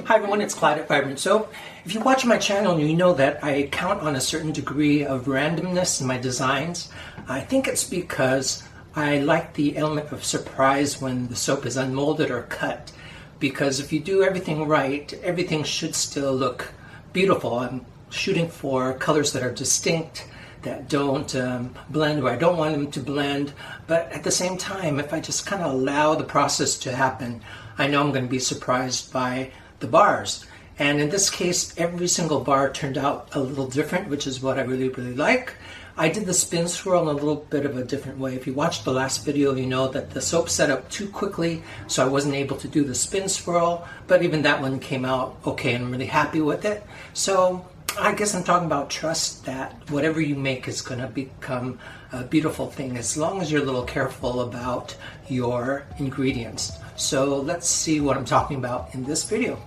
Hi everyone, it's Clyde at Vibrant Soap. If you watch my channel, you know that I count on a certain degree of randomness in my designs. I think it's because I like the element of surprise when the soap is unmolded or cut. Because if you do everything right, everything should still look beautiful. I'm shooting for colors that are distinct, that don't blend where I don't want them to blend. But at the same time, if I just kind of allow the process to happen, I know I'm going to be surprised by the bars. And in this case, every single bar turned out a little different, which is what I really like. I did the spin swirl in a little bit of a different way. If you watched the last video, you know that the soap set up too quickly, so I wasn't able to do the spin swirl, but even that one came out okay, and I'm really happy with it. So I guess I'm talking about trust that whatever you make is going to become a beautiful thing as long as you're a little careful about your ingredients. So let's see what I'm talking about in this video.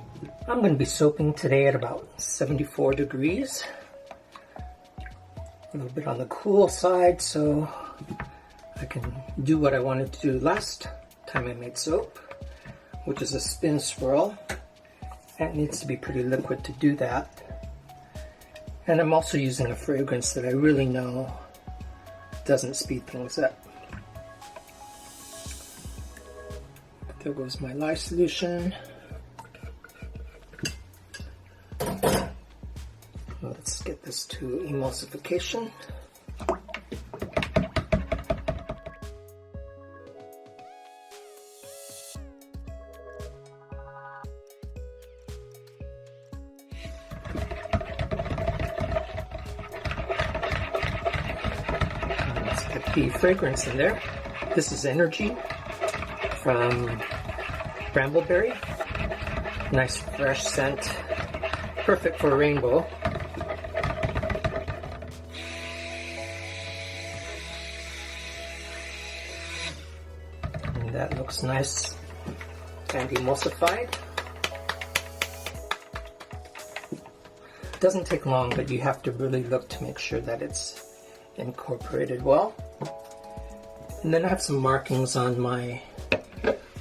I'm going to be soaping today at about 74 degrees. A little bit on the cool side so I can do what I wanted to do last time I made soap, which is a spin swirl. And it needs to be pretty liquid to do that. And I'm also using a fragrance that I really know doesn't speed things up. There goes my lye solution. Let's get this to emulsification. Let's get the fragrance in there. This is Energy from Brambleberry. Nice fresh scent, perfect for a rainbow. And that looks nice and emulsified. It doesn't take long, but you have to really look to make sure that it's incorporated well. And then I have some markings on my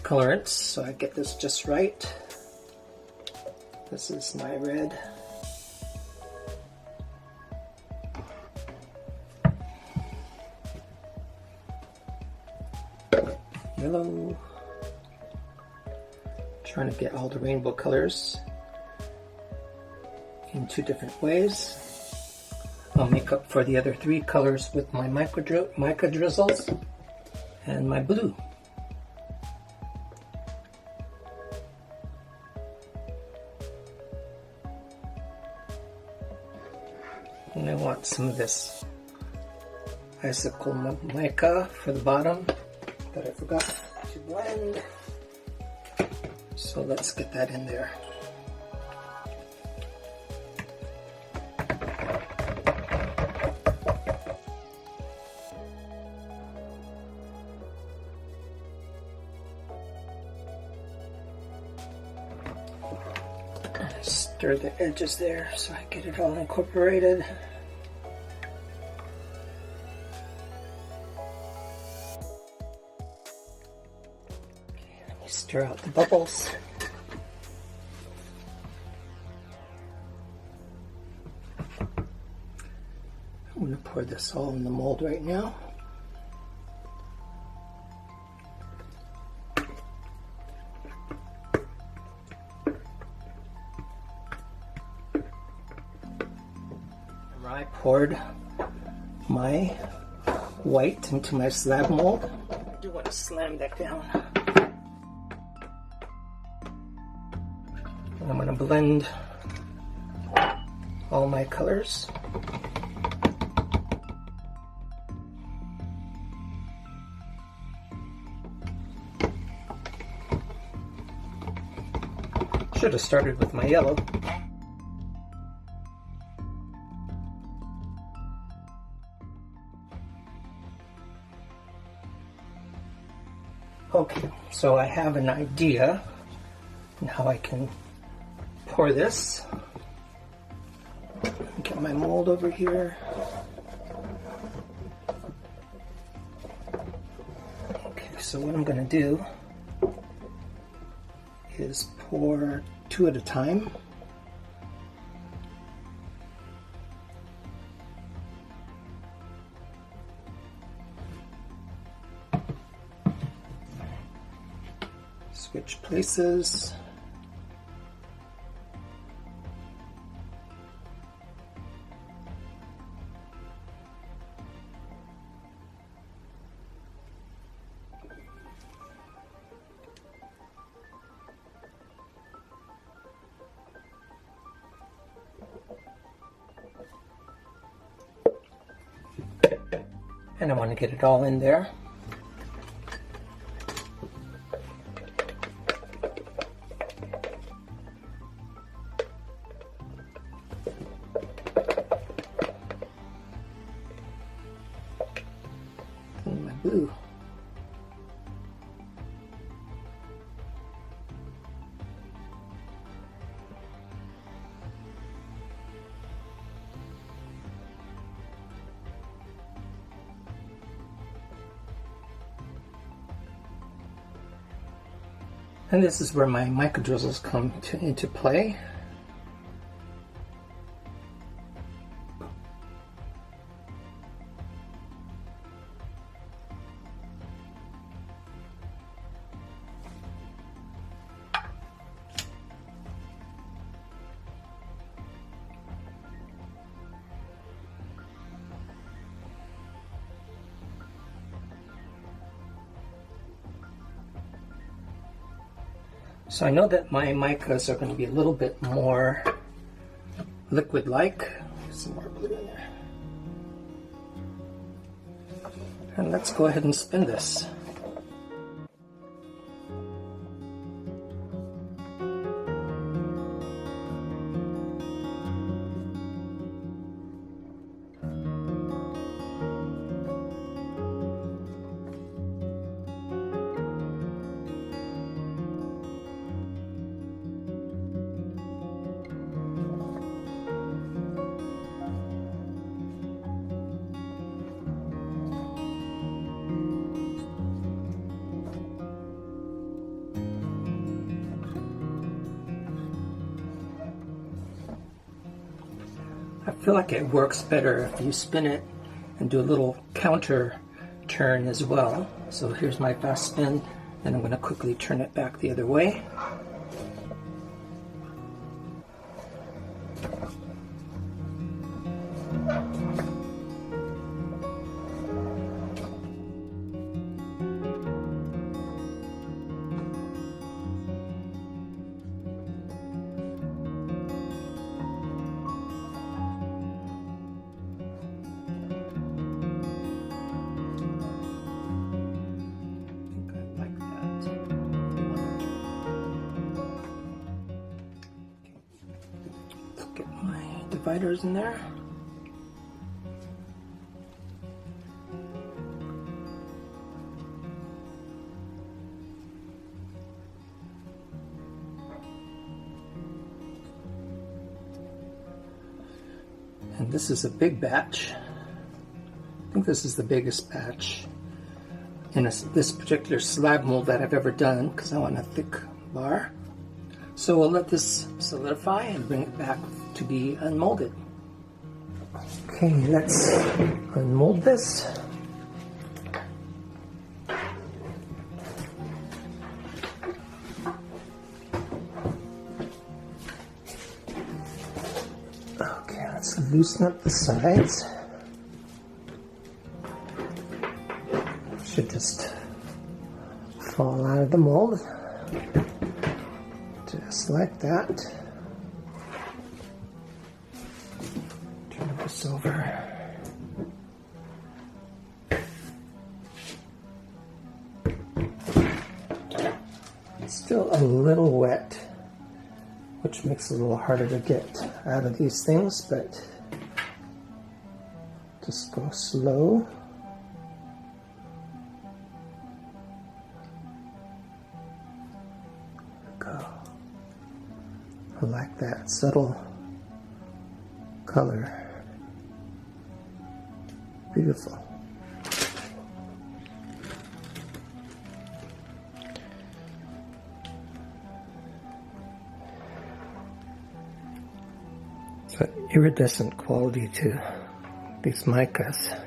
colorants, so I get this just right. This is my red. Yellow. Trying to get all the rainbow colors in two different ways. I'll make up for the other three colors with my mica drizzles and my blue. And I want some of this icicle mica for the bottom that I forgot to blend. So let's get that in there. Stir the edges there so I get it all incorporated. Okay, let me stir out the bubbles. I'm going to pour this all in the mold right now. I poured my white into my slab mold. I do want to slam that down. And I'm going to blend all my colors. Should have started with my yellow. Okay, so I have an idea on how I can pour this. Get my mold over here. Okay, so what I'm going to do is pour 2 at a time. Switch places. And I want to get it all in there. And my glue. And this is where my micro drizzles come into play. So I know that my micas are going to be a little bit more liquid-like. Some more glue in there. And let's go ahead and spin this. I feel like it works better if you spin it and do a little counter turn as well. So here's my fast spin, and I'm going to quickly turn it back the other way. Get my dividers in there. And this is a big batch. I think this is the biggest batch in this particular slab mold that I've ever done, because I want a thick bar. So we'll let this solidify and bring it back to be unmolded. Okay, let's unmold this. Okay, let's loosen up the sides. Should just fall out of the mold. Just like that. Turn this over. It's still a little wet, which makes it a little harder to get out of these things, but just go slow. Go. I like that subtle color. Beautiful. There's an iridescent quality to these micas.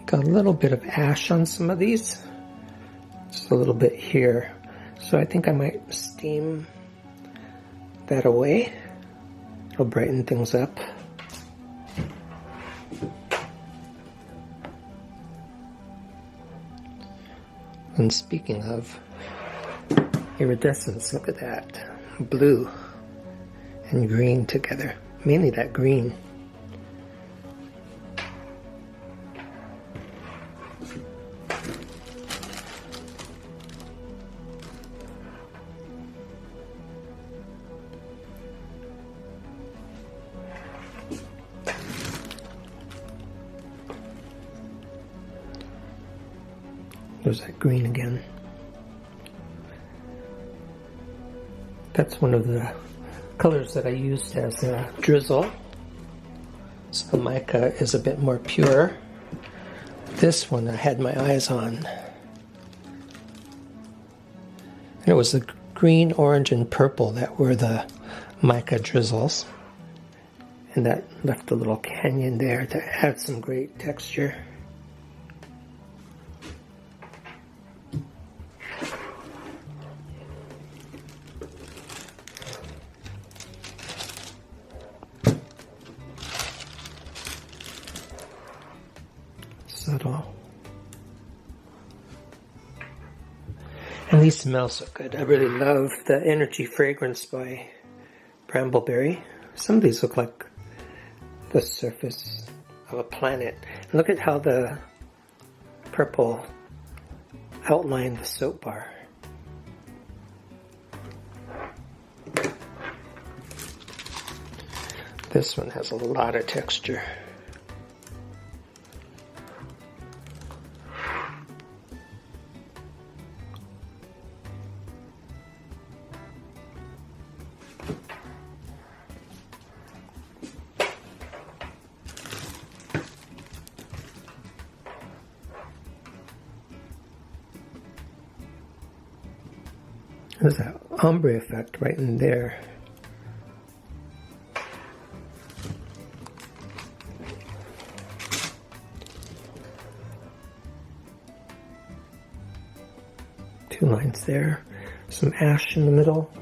Got a little bit of ash on some of these, just a little bit here. So I think I might steam that away. It'll brighten things up. And speaking of iridescence, look at that. Blue and green together. Mainly that green. There's that green again. That's one of the colors that I used as a drizzle. So the mica is a bit more pure. This one I had my eyes on. And it was the green, orange, and purple that were the mica drizzles. And that left a little canyon there that had some great texture. Subtle. And these smell so good. I really love the Energy Fragrance by Brambleberry. Some of these look like the surface of a planet. And look at how the purple outlined the soap bar. This one has a lot of texture. There's that ombre effect right in there. Two lines there, some ash in the middle.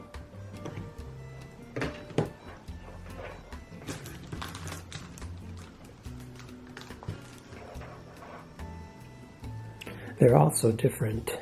They're also different.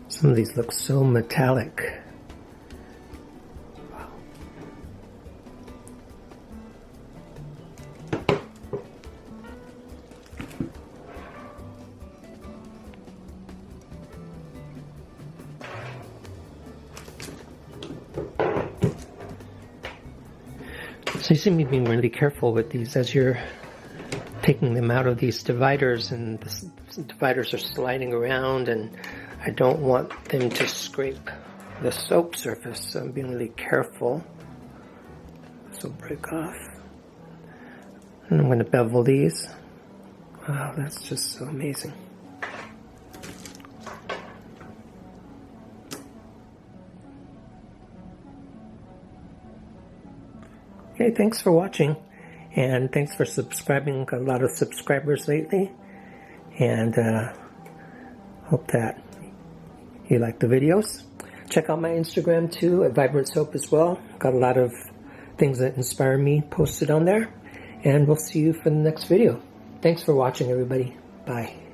Some of these look so metallic. Wow. So you see me being really careful with these as you're taking them out of these dividers, and the dividers are sliding around, and I don't want them to scrape the soap surface, so I'm being really careful. This will break off. And I'm going to bevel these. Wow, that's just so amazing. Okay, thanks for watching. And thanks for subscribing. Got a lot of subscribers lately. And hope that you like the videos. Check out my Instagram too, at Vibrant Soap as well. Got a lot of things that inspire me posted on there. And we'll see you for the next video. Thanks for watching, everybody. Bye.